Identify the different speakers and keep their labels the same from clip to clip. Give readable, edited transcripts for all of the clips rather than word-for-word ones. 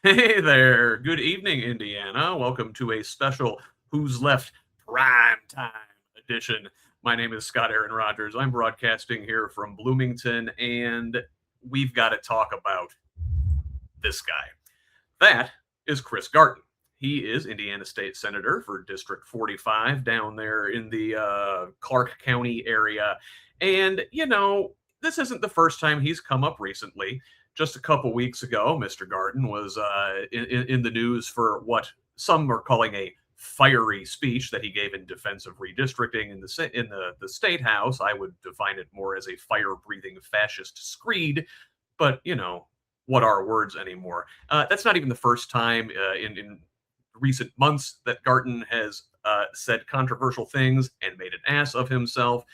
Speaker 1: Hey there. Good evening, Indiana. Welcome to a special Who's Left Primetime edition. My name is Scott Aaron Rogers. I'm broadcasting here from Bloomington, and we've got to talk about this guy. That is Chris Garten. He is Indiana State Senator for District 45 down there in the Clark County area. And, this isn't the first time he's come up recently. Just a couple weeks ago, Mr. Garten was in the news for what some are calling a fiery speech that he gave in defense of redistricting in the state house. I would define it more as a fire-breathing fascist screed, but what are words anymore? That's not even the first time in recent months that Garten has said controversial things and made an ass of himself.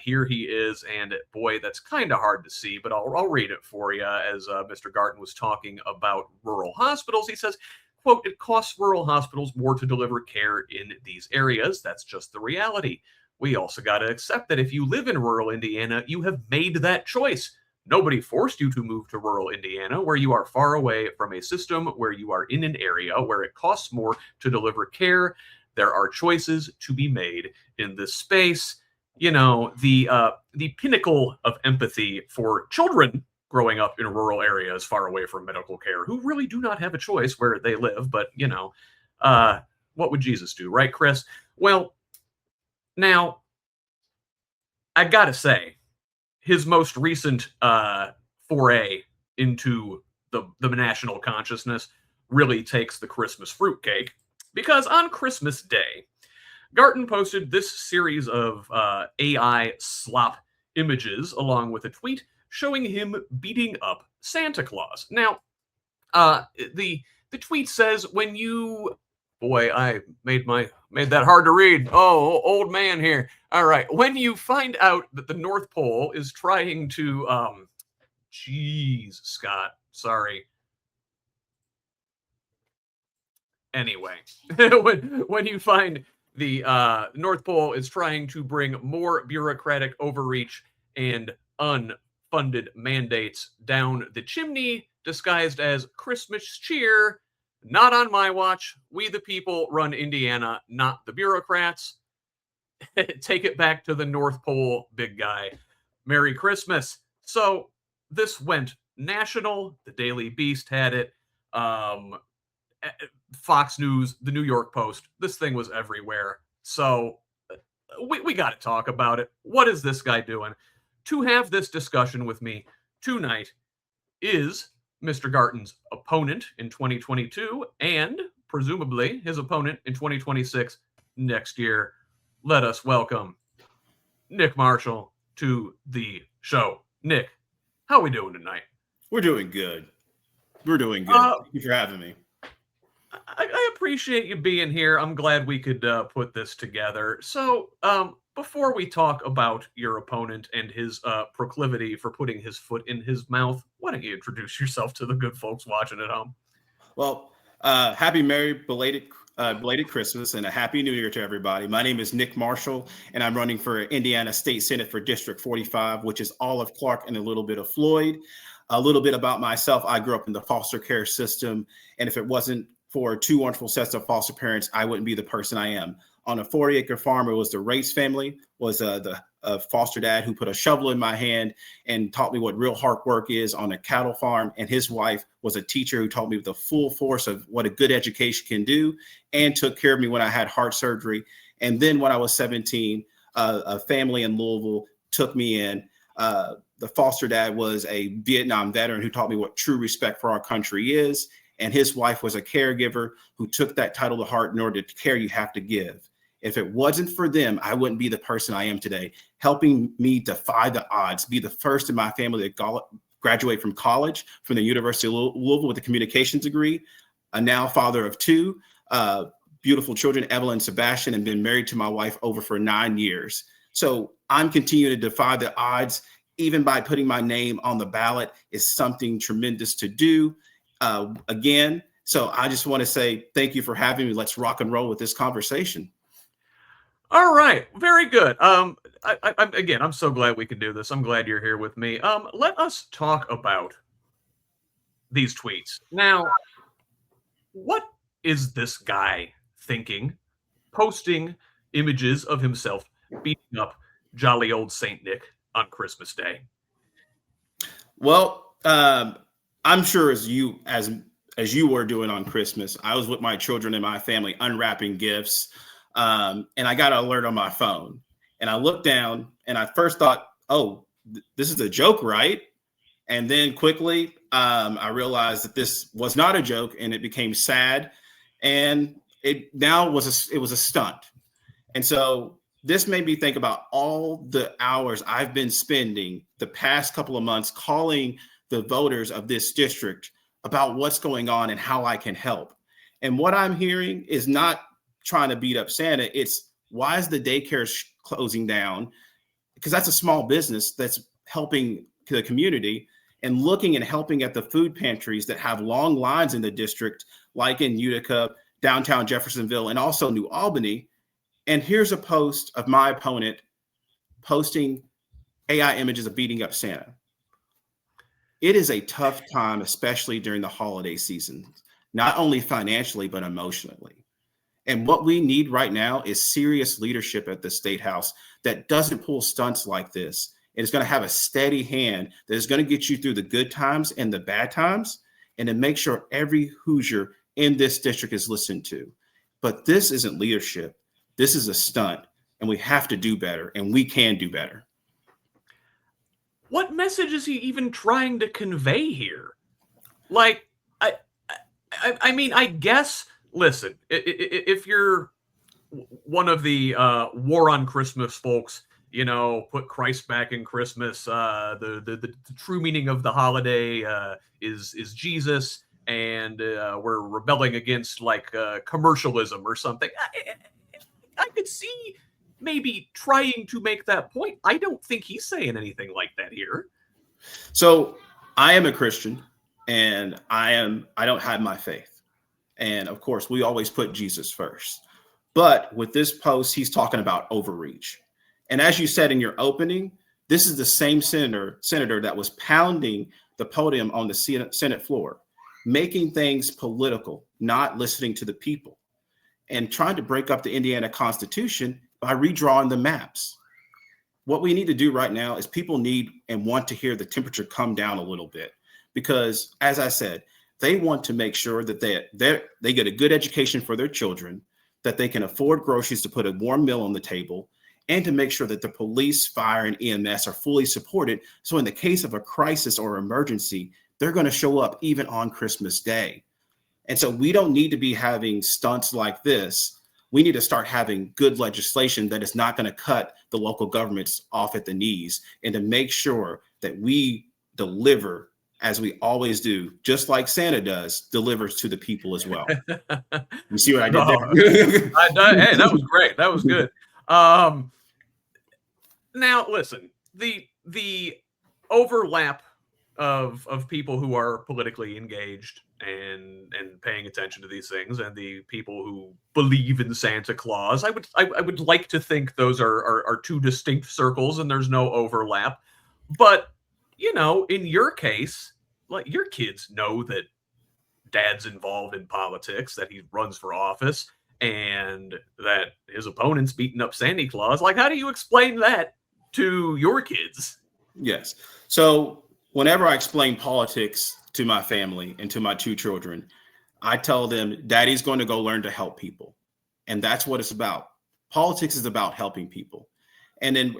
Speaker 1: Here he is, and boy, that's kind of hard to see, but I'll read it for you as Mr. Garten was talking about rural hospitals. He says, quote, "It costs rural hospitals more to deliver care in these areas. That's just the reality. We also got to accept that if you live in rural Indiana, you have made that choice. Nobody forced you to move to rural Indiana, where you are far away from a system, where you are in an area where it costs more to deliver care. There are choices to be made in this space." The pinnacle of empathy for children growing up in rural areas far away from medical care who really do not have a choice where they live. But, what would Jesus do, right, Chris? Well, now, I gotta say, his most recent foray into the national consciousness really takes the Christmas fruitcake, because on Christmas Day, Garten posted this series of AI slop images along with a tweet showing him beating up Santa Claus. Now, the tweet says, when you boy, I made that hard to read. Oh, old man here. All right. When you find out that the North Pole is trying to geez, Scott, sorry. Anyway, when you find the North Pole is trying to bring more bureaucratic overreach and unfunded mandates down the chimney disguised as Christmas cheer. Not on my watch. We the people run Indiana, not the bureaucrats. Take it back to the North Pole, big guy. Merry Christmas. So this went national. The Daily Beast had it. Fox News, the New York Post. This thing was everywhere. So we got to talk about it. What is this guy doing? To have this discussion with me tonight is Mr. Garten's opponent in 2022 and presumably his opponent in 2026 next year. Let us welcome Nick Marshall to the show. Nick, how are we doing tonight?
Speaker 2: We're doing good. We're doing good. Thank you for having me.
Speaker 1: I appreciate you being here. I'm glad we could put this together. So, before we talk about your opponent and his proclivity for putting his foot in his mouth, why don't you introduce yourself to the good folks watching at home?
Speaker 2: Well, happy merry belated Christmas and a happy New Year to everybody. My name is Nick Marshall, and I'm running for Indiana State Senate for District 45, which is all of Clark and a little bit of Floyd. A little bit about myself: I grew up in the foster care system, and if it wasn't for two wonderful sets of foster parents, I wouldn't be the person I am. On a 40-acre farm, it was the Race family, was the foster dad who put a shovel in my hand and taught me what real hard work is on a cattle farm. And his wife was a teacher who taught me the full force of what a good education can do and took care of me when I had heart surgery. And then when I was 17, a family in Louisville took me in. The foster dad was a Vietnam veteran who taught me what true respect for our country is. And his wife was a caregiver who took that title to heart. In order to care, you have to give. If it wasn't for them, I wouldn't be the person I am today, helping me defy the odds, be the first in my family to graduate from college, from the University of Louisville with a communications degree, a now father of two beautiful children, Evelyn and Sebastian, and been married to my wife for 9 years. So I'm continuing to defy the odds. Even by putting my name on the ballot is something tremendous to do. Again, so I just want to say thank you for having me. Let's rock and roll with this conversation.
Speaker 1: All right, very good. I'm so glad we could do this. I'm glad you're here with me. Let us talk about these tweets now. What is this guy thinking, posting images of himself beating up jolly old Saint Nick on Christmas Day?
Speaker 2: Well, I'm sure as you were doing on Christmas, I was with my children and my family unwrapping gifts, and I got an alert on my phone, and I looked down, and I first thought, "Oh, this is a joke, right?" And then quickly, I realized that this was not a joke, and it became sad, and it was a stunt. And so this made me think about all the hours I've been spending the past couple of months calling the voters of this district about what's going on and how I can help. And what I'm hearing is not trying to beat up Santa. It's why is the daycare closing down? Because that's a small business that's helping the community, and looking and helping at the food pantries that have long lines in the district, like in Utica, downtown Jeffersonville, and also New Albany. And here's a post of my opponent posting AI images of beating up Santa. It is a tough time, especially during the holiday season, not only financially, but emotionally. And what we need right now is serious leadership at the State House that doesn't pull stunts like this. And it's going to have a steady hand that is going to get you through the good times and the bad times, and to make sure every Hoosier in this district is listened to. But this isn't leadership. This is a stunt, and we have to do better, and we can do better.
Speaker 1: What message is he even trying to convey here? Like, I mean, I guess, listen, if you're one of the War on Christmas folks, you know, put Christ back in Christmas. The true meaning of the holiday is Jesus, and we're rebelling against like commercialism or something. I could see maybe trying to make that point. I don't think he's saying anything like that here.
Speaker 2: So I am a Christian, and I don't hide my faith. And of course, we always put Jesus first. But with this post, he's talking about overreach. And as you said in your opening, this is the same senator that was pounding the podium on the Senate floor, making things political, not listening to the people, and trying to break up the Indiana Constitution by redrawing the maps. What we need to do right now is people need and want to hear the temperature come down a little bit, because, as I said, they want to make sure that they get a good education for their children, that they can afford groceries to put a warm meal on the table, and to make sure that the police, fire, and EMS are fully supported. So in the case of a crisis or emergency, they're going to show up even on Christmas Day. And so we don't need to be having stunts like this. We need to start having good legislation that is not going to cut the local governments off at the knees, and to make sure that we deliver as we always do, just like Santa does, delivers to the people as well. You see what I did there?
Speaker 1: Hey, that was great. That was good. Now, listen, the overlap of people who are politically engaged and paying attention to these things, and the people who believe in Santa Claus, I would like to think those are two distinct circles and there's no overlap. But you know, in your case, like, your kids know that dad's involved in politics, that he runs for office, and that his opponent's beating up Santa Claus. Like, how do you explain that to your kids?
Speaker 2: Yes. So whenever I explain politics to my family and to my two children, I tell them daddy's going to go learn to help people. And that's what it's about. Politics is about helping people. And then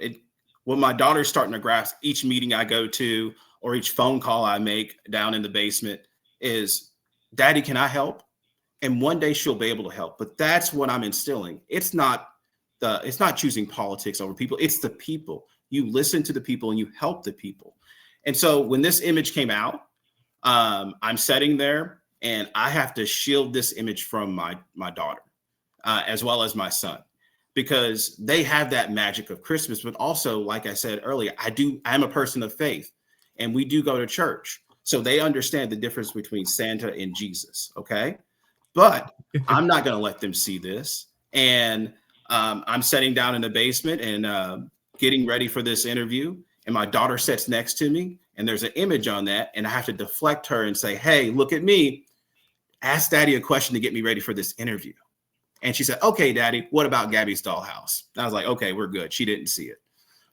Speaker 2: when my daughter's starting to grasp, each meeting I go to or each phone call I make down in the basement is, daddy, can I help? And one day she'll be able to help. But that's what I'm instilling. It's not choosing politics over people. It's the people. You listen to the people and you help the people. And so when this image came out, I'm sitting there and I have to shield this image from my daughter, as well as my son, because they have that magic of Christmas. But also, like I said earlier, I'm a person of faith, and we do go to church. So they understand the difference between Santa and Jesus. Okay. But I'm not going to let them see this. And I'm sitting down in the basement and getting ready for this interview. And my daughter sits next to me, and there's an image on that. And I have to deflect her and say, hey, look at me. ask Daddy a question to get me ready for this interview. And she said, okay, Daddy, what about Gabby's dollhouse? And I was like, okay, we're good. She didn't see it.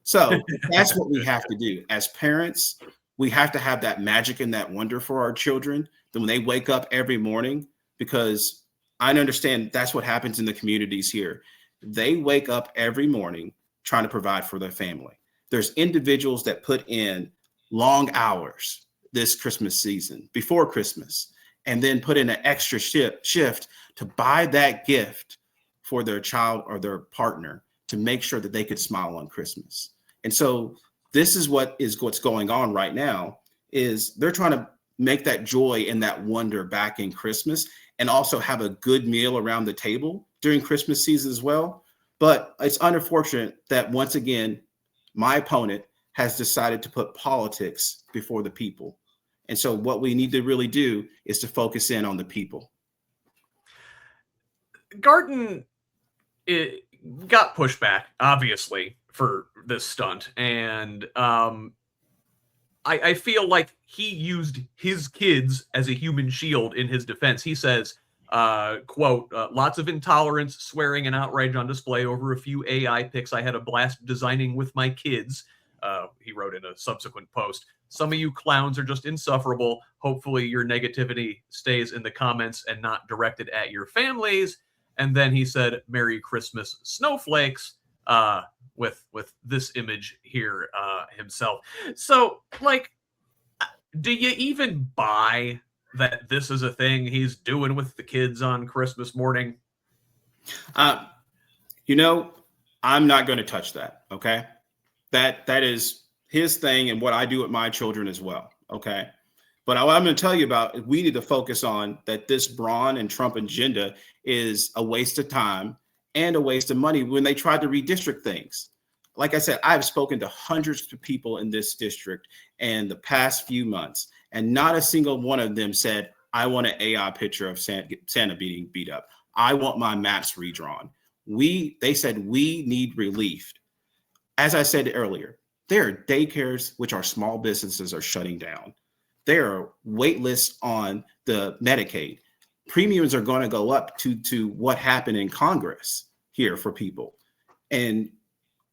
Speaker 2: So that's what we have to do. As parents, we have to have that magic and that wonder for our children. Then when they wake up every morning, because I understand that's what happens in the communities here. They wake up every morning trying to provide for their family. There's individuals that put in long hours this Christmas season, before Christmas, and then put in an extra shift to buy that gift for their child or their partner to make sure that they could smile on Christmas. And so this is what's going on right now, is they're trying to make that joy and that wonder back in Christmas, and also have a good meal around the table during Christmas season as well. But it's unfortunate that once again, my opponent has decided to put politics before the people. And so what we need to really do is to focus in on the people.
Speaker 1: Garten got pushback, obviously, for this stunt. And I feel like he used his kids as a human shield in his defense. He says, quote, lots of intolerance, swearing, and outrage on display over a few AI pics I had a blast designing with my kids. He wrote in a subsequent post, some of you clowns are just insufferable. Hopefully your negativity stays in the comments and not directed at your families. And then he said, Merry Christmas, snowflakes, with this image here himself. So, like, do you even buy that this is a thing he's doing with the kids on Christmas morning?
Speaker 2: You know, I'm not going to touch that. Okay. That is his thing and what I do with my children as well. Okay. But what I'm going to tell you about, we need to focus on that this Braun and Trump agenda is a waste of time and a waste of money when they tried to redistrict things. Like I said, I've spoken to hundreds of people in this district in the past few months, and not a single one of them said, I want an AI picture of Santa being beat up. I want my maps redrawn. They said we need relief. As I said earlier, there are daycares, which are small businesses, are shutting down. There are wait lists on the Medicaid. Premiums are going to go up to what happened in Congress here for people. And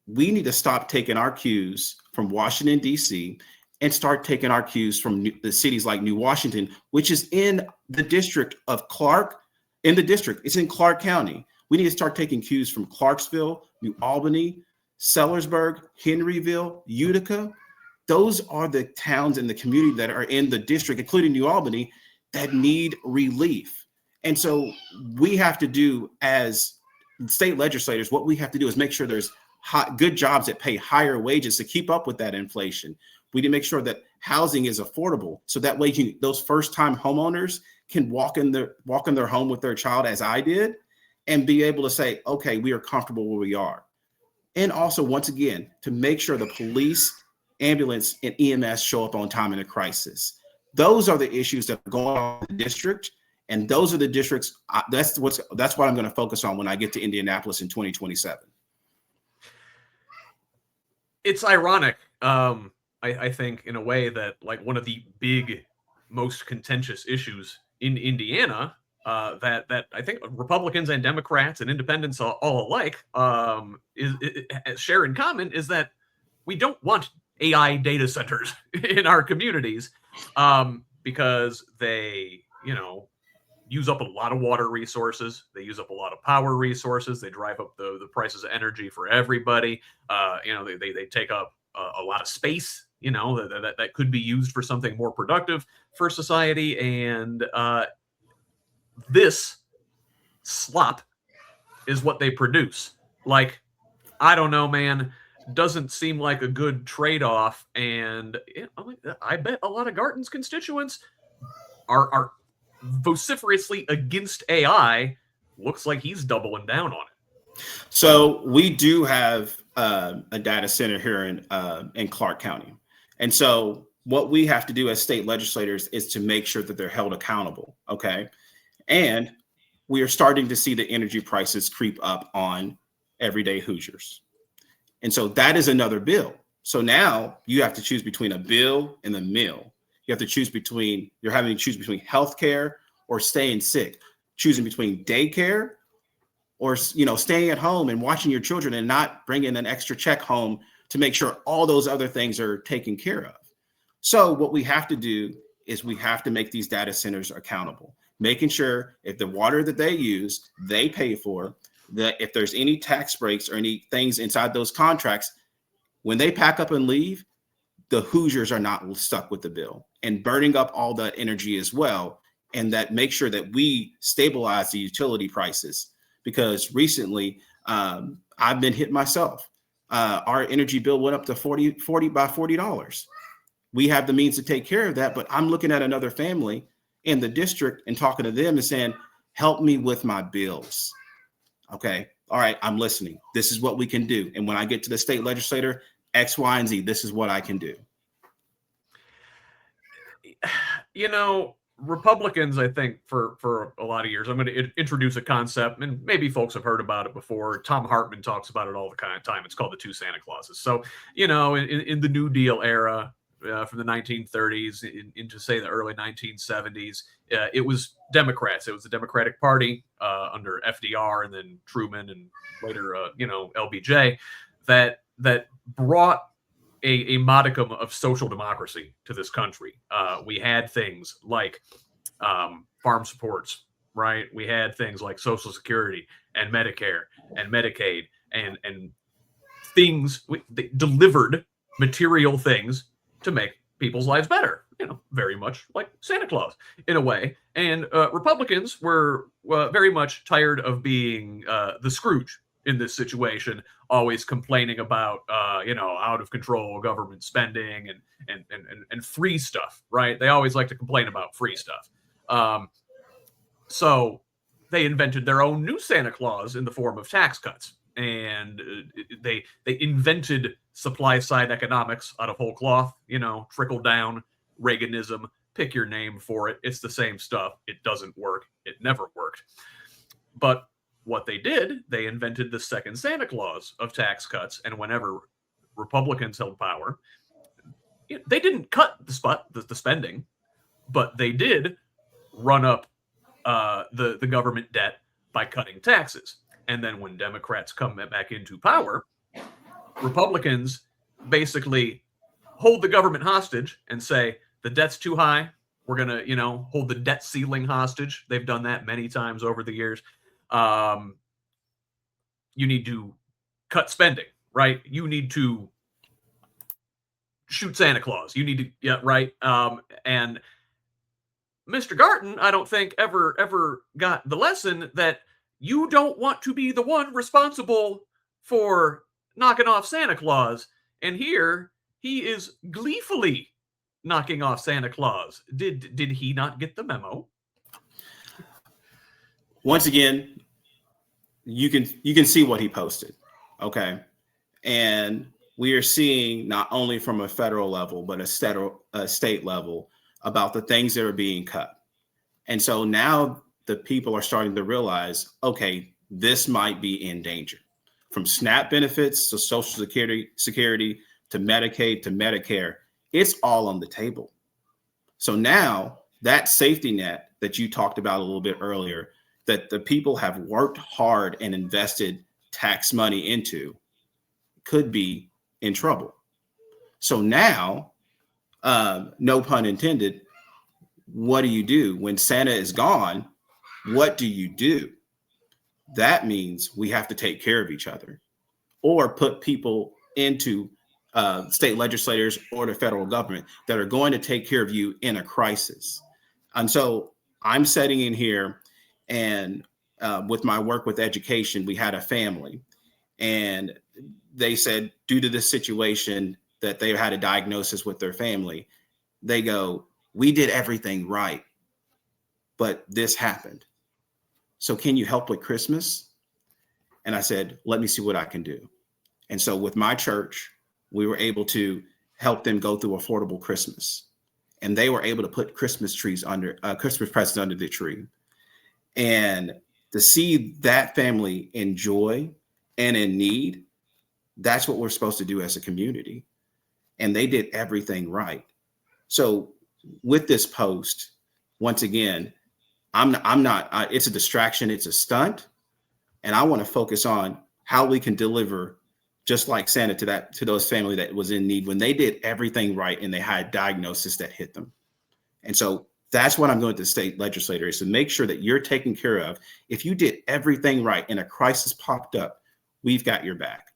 Speaker 2: we need to stop taking our cues from Washington, D.C., and start taking our cues from the cities like New Washington, which is in the district of Clark. In the district, it's in Clark County. We need to start taking cues from Clarksville, New Albany, Sellersburg, Henryville, Utica. Those are the towns in the community that are in the district, including New Albany, that need relief. And so we have to do, as state legislators, what we have to do is make sure there's good jobs that pay higher wages to keep up with that inflation. We need to make sure that housing is affordable, so that way those first-time homeowners can walk in their home with their child, as I did, and be able to say, okay, we are comfortable where we are. And also, once again, to make sure the police, ambulance, and EMS show up on time in a crisis. Those are the issues that are going on in the district, and those are the districts. That's what I'm going to focus on when I get to Indianapolis in 2027.
Speaker 1: It's ironic, I think, in a way, that like one of the big, most contentious issues in Indiana, that I think Republicans and Democrats and independents all alike share in common, is that we don't want AI data centers in our communities, because they, use up a lot of water resources. They use up a lot of power resources. They drive up the prices of energy for everybody. They take up a lot of space, that could be used for something more productive for society. And this slop is what they produce. Like, I don't know, man. Doesn't seem like a good trade-off. And I bet a lot of Garten's constituents are vociferously against AI. Looks like he's doubling down on it.
Speaker 2: So we do have a data center here in Clark County. And so what we have to do as state legislators is to make sure that they're held accountable. Okay. And we are starting to see the energy prices creep up on everyday Hoosiers. And so that is another bill. So now you have to choose between a bill and a meal. You're having to choose between healthcare or staying sick, choosing between daycare or, staying at home and watching your children and not bringing an extra check home to make sure all those other things are taken care of. So what we have to do is we have to make these data centers accountable, making sure if the water that they use, they pay for, that if there's any tax breaks or any things inside those contracts, when they pack up and leave, the Hoosiers are not stuck with the bill and burning up all that energy as well. And that make sure that we stabilize the utility prices, because recently I've been hit myself. Our energy bill went up to $40. We have the means to take care of that, but I'm looking at another family in the district and talking to them and saying, help me with my bills. Okay. All right. I'm listening. This is what we can do. And when I get to the state legislator, X, Y, and Z, this is what I can do.
Speaker 1: Republicans, I think for a lot of years, I'm going to introduce a concept, and maybe folks have heard about it before. Tom Hartman talks about it all the time. It's called the two Santa Clauses. So, in the New Deal era, from the 1930s into, say, the early 1970s, it was Democrats. It was the Democratic Party under FDR and then Truman and later, LBJ that brought a modicum of social democracy to this country. We had things like farm supports, right? We had things like Social Security and Medicare and Medicaid and things they delivered material things to make people's lives better, very much like Santa Claus in a way. And Republicans were very much tired of being the Scrooge in this situation, always complaining about out of control government spending and free stuff, right? They always like to complain about free stuff. So they invented their own new Santa Claus in the form of tax cuts. And they invented supply side economics out of whole cloth, trickle down Reaganism, pick your name for it. It's the same stuff. It doesn't work. It never worked. But what they did, they invented the second Santa Claus of tax cuts. And whenever Republicans held power, they didn't cut the spending, but they did run up the government debt by cutting taxes. And then when Democrats come back into power, Republicans basically hold the government hostage and say, the debt's too high. We're going to, hold the debt ceiling hostage. They've done that many times over the years. You need to cut spending, right? You need to shoot Santa Claus. You need to, right? And Mr. Garten, I don't think ever got the lesson that you don't want to be the one responsible for knocking off Santa Claus. And here he is gleefully knocking off Santa Claus. Did he not get the memo?
Speaker 2: Once again, you can see what he posted. Okay. And we are seeing not only from a federal level, but a state level about the things that are being cut. And so now the people are starting to realize, okay, this might be in danger. From SNAP benefits to Social Security to Medicaid to Medicare, it's all on the table. So now that safety net that you talked about a little bit earlier, that the people have worked hard and invested tax money into, could be in trouble. So now, no pun intended, what do you do when Santa is gone? What do you do? That means we have to take care of each other or put people into state legislators or the federal government that are going to take care of you in a crisis. And so I'm sitting in here and with my work with education, we had a family and they said, due to this situation that they had a diagnosis with their family, they go, we did everything right, but this happened. So can you help with Christmas? And I said, let me see what I can do. And so with my church, we were able to help them go through affordable Christmas. And they were able to put Christmas presents under the tree. And to see that family in joy and in need, that's what we're supposed to do as a community. And they did everything right. So with this post, once again, I'm not, it's a distraction. It's a stunt. And I want to focus on how we can deliver just like Santa to those family that was in need when they did everything right and they had a diagnosis that hit them. And so that's what I'm going to the state legislator is to make sure that you're taken care of. If you did everything right and a crisis popped up, we've got your back.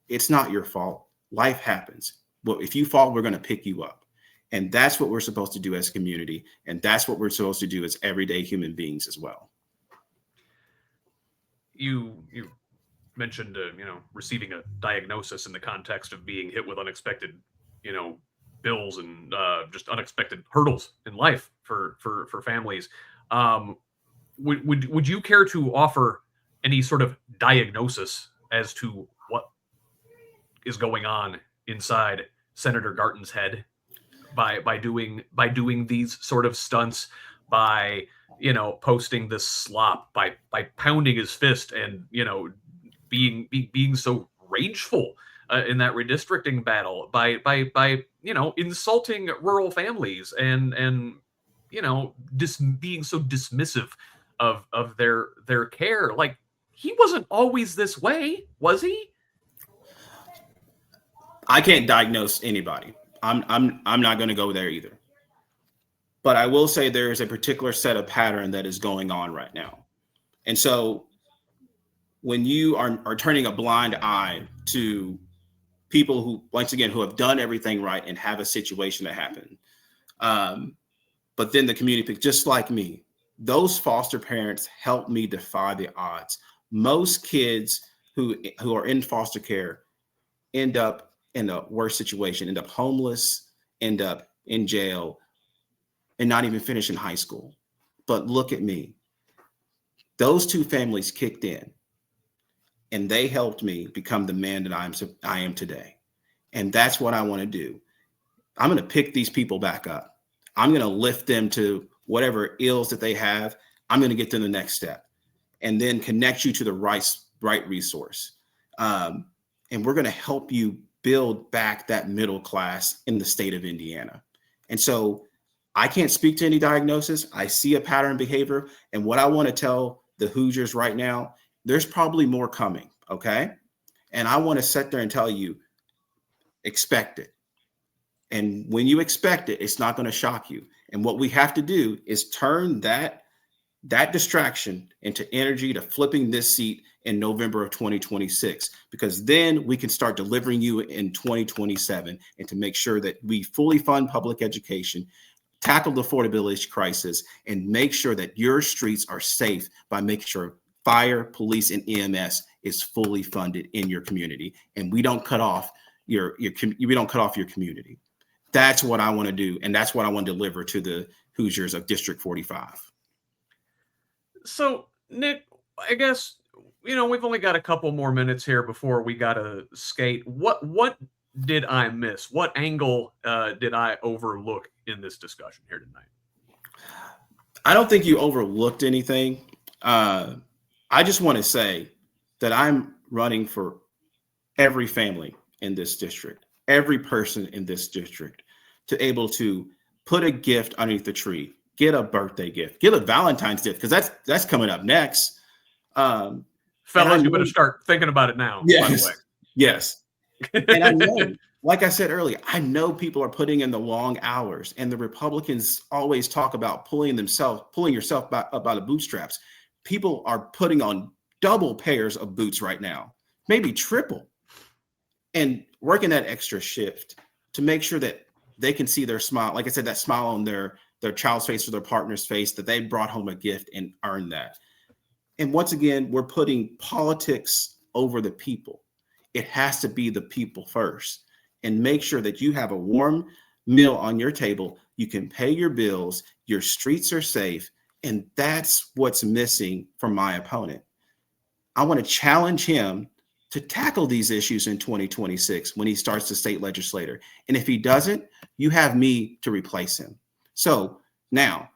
Speaker 2: It's not your fault. Life happens. Well, if you fall, we're going to pick you up. And that's what we're supposed to do as a community. And that's what we're supposed to do as everyday human beings as well.
Speaker 1: You mentioned, receiving a diagnosis in the context of being hit with unexpected, bills and just unexpected hurdles in life for families. Would you care to offer any sort of diagnosis as to what is going on inside Senator Garten's head by doing these sort of stunts, by posting this slop, by pounding his fist and being so rageful in that redistricting battle, by insulting rural families and being so dismissive of their care. Like, he wasn't always this way, was he?
Speaker 2: I can't diagnose anybody. I'm not going to go there either. But I will say there is a particular set of pattern that is going on right now. And so when you are turning a blind eye to people who, once again, who have done everything right and have a situation that happened, but then the community, just like me, those foster parents helped me defy the odds. Most kids who are in foster care end up in a worse situation, end up homeless, end up in jail, and not even finishing high school. But look at me. Those two families kicked in, and they helped me become the man that I am today. And that's what I want to do. I'm going to pick these people back up. I'm going to lift them to whatever ills that they have. I'm going to get them the next step, and then connect you to the right resource. And we're going to help you build back that middle class in the state of Indiana. And so I can't speak to any diagnosis. I see a pattern behavior. And what I want to tell the Hoosiers right now, there's probably more coming. Okay. And I want to sit there and tell you, expect it. And when you expect it, it's not going to shock you. And what we have to do is turn that distraction into energy to flipping this seat in November of 2026, because then we can start delivering you in 2027, and to make sure that we fully fund public education, tackle the affordability crisis, and make sure that your streets are safe by making sure fire, police, and EMS is fully funded in your community, and we don't cut off your community. That's what I want to do, and that's what I want to deliver to the Hoosiers of District 45.
Speaker 1: So, Nick, I guess, we've only got a couple more minutes here before we got to skate. What did I miss? What angle did I overlook in this discussion here tonight?
Speaker 2: I don't think you overlooked anything. I just want to say that I'm running for every family in this district, every person in this district, to able to put a gift underneath the tree, get a birthday gift, get a Valentine's gift, because that's coming up next.
Speaker 1: Fellas, you better start thinking about it now.
Speaker 2: Yes.
Speaker 1: By the way.
Speaker 2: Yes. And I know, like I said earlier, I know people are putting in the long hours, and the Republicans always talk about pulling yourself up by the bootstraps. People are putting on double pairs of boots right now, maybe triple, and working that extra shift to make sure that they can see their smile. Like I said, that smile on their child's face or their partner's face, that they brought home a gift and earned that. And once again, we're putting politics over the people. It has to be the people first, and make sure that you have a warm meal on your table. You can pay your bills. Your streets are safe. And that's what's missing from my opponent. I want to challenge him to tackle these issues in 2026 when he starts the state legislator. And if he doesn't, you have me to replace him. So now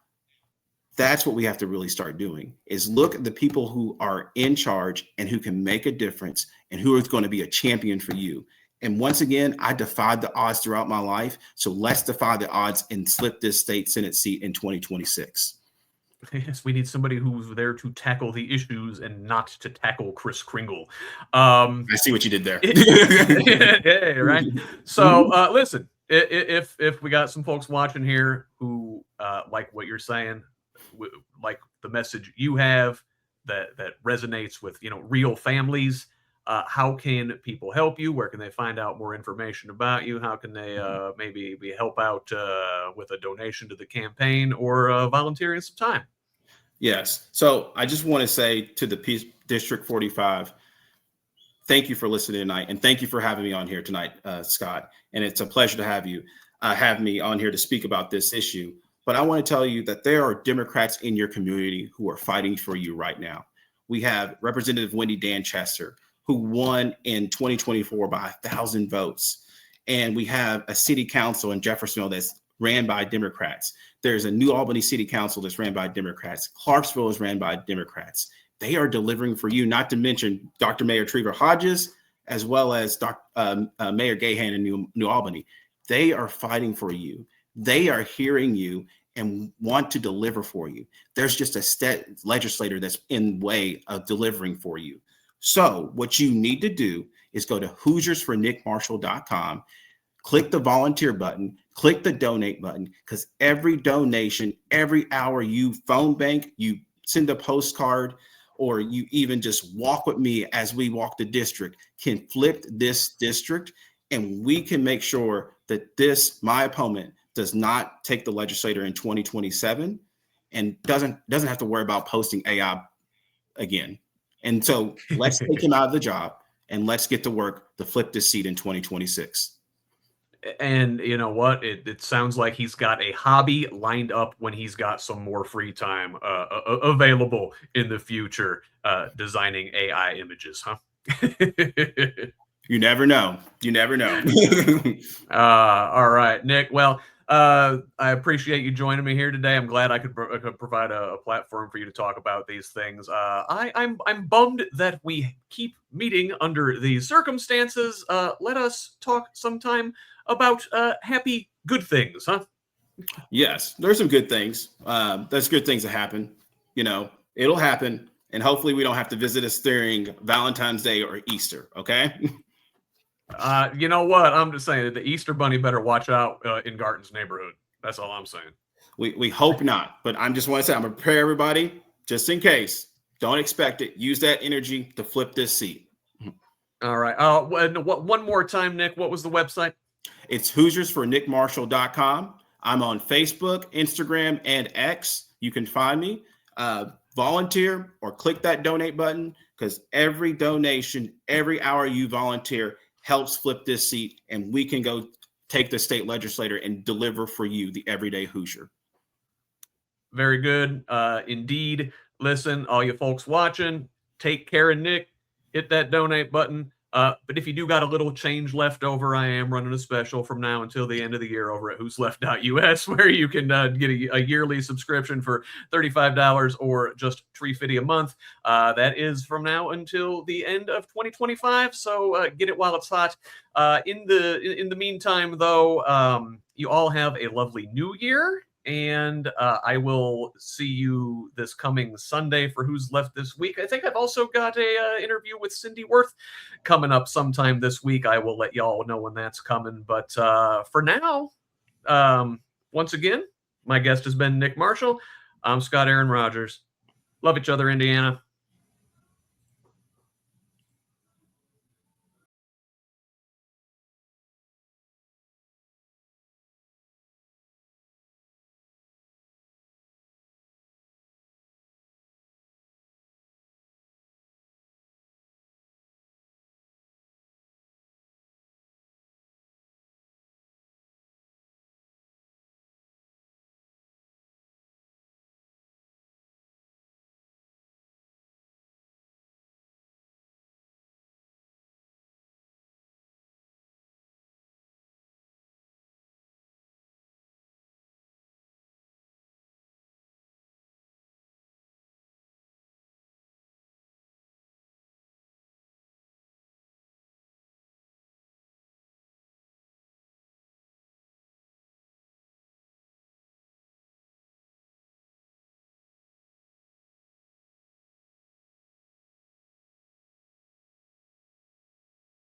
Speaker 2: that's what we have to really start doing, is look at the people who are in charge and who can make a difference and who is going to be a champion for you. And once again, I defied the odds throughout my life. So let's defy the odds and slip this state Senate seat in 2026.
Speaker 1: Yes, we need somebody who's there to tackle the issues and not to tackle Kris Kringle.
Speaker 2: I see what you did there.
Speaker 1: Yeah, right. So listen, if we got some folks watching here who like what you're saying, like the message you have that resonates with real families, how can people help you? Where can they find out more information about you? How can they maybe help out with a donation to the campaign or volunteering some time?
Speaker 2: Yes. So I just want to say to the District 45, thank you for listening tonight, and thank you for having me on here tonight, Scott. And it's a pleasure to have me on here to speak about this issue. But I want to tell you that there are Democrats in your community who are fighting for you right now. We have Representative Wendy Danchester, who won in 2024 by 1,000 votes. And we have a city council in Jeffersonville that's ran by Democrats. There's a New Albany City Council that's ran by Democrats. Clarksville is ran by Democrats. They are delivering for you, not to mention Dr. Mayor Trevor Hodges, as well as Mayor Gahan in New Albany. They are fighting for you. They are hearing you and want to deliver for you. There's just a legislator that's in way of delivering for you. So what you need to do is go to HoosiersForNickMarshall.com, click the volunteer button, click the donate button, because every donation, every hour you phone bank, you send a postcard, or you even just walk with me as we walk the district, can flip this district, and we can make sure that my opponent does not take the legislator in 2027 and doesn't have to worry about posting AI again. And so let's take him out of the job and let's get to work to flip this seat in 2026.
Speaker 1: And you know what? It sounds like he's got a hobby lined up when he's got some more free time available in the future, designing AI images, huh?
Speaker 2: You never know. You never know.
Speaker 1: All right, Nick. Well, I appreciate you joining me here today. I'm glad I could provide a platform for you to talk about these things. I'm bummed that we keep meeting under these circumstances. Let us talk sometime about happy, good things, huh?
Speaker 2: Yes, there's some good things. There's good things that happen. It'll happen, and hopefully we don't have to visit us during Valentine's Day or Easter. Okay.
Speaker 1: You know what? I'm just saying the Easter Bunny better watch out in Garten's neighborhood. That's all I'm saying.
Speaker 2: We hope not, but I just want to say I'm gonna prepare everybody just in case. Don't expect it. Use that energy to flip this seat.
Speaker 1: All right. One more time, Nick. What was the website?
Speaker 2: It's HoosiersForNickMarshall.com. I'm on Facebook, Instagram, and X. You can find me. Volunteer or click that donate button, because every donation, every hour you volunteer helps flip this seat, and we can go take the state legislator and deliver for you, the everyday Hoosier.
Speaker 1: Very good. Indeed. Listen, all you folks watching, take care of Nick. Hit that donate button. But if you do got a little change left over, I am running a special from now until the end of the year over at HoosLeft.us, where you can get a yearly subscription for $35 or just $3.50 a month. That is from now until the end of 2025. So get it while it's hot. In the meantime, though, you all have a lovely new year. And I will see you this coming Sunday for Who's Left This Week. I think I've also got a interview with Cindy Worth coming up sometime this week. I will let y'all know when that's coming. But for now, once again, my guest has been Nick Marshall. I'm Scott Aaron Rogers. Love each other, Indiana.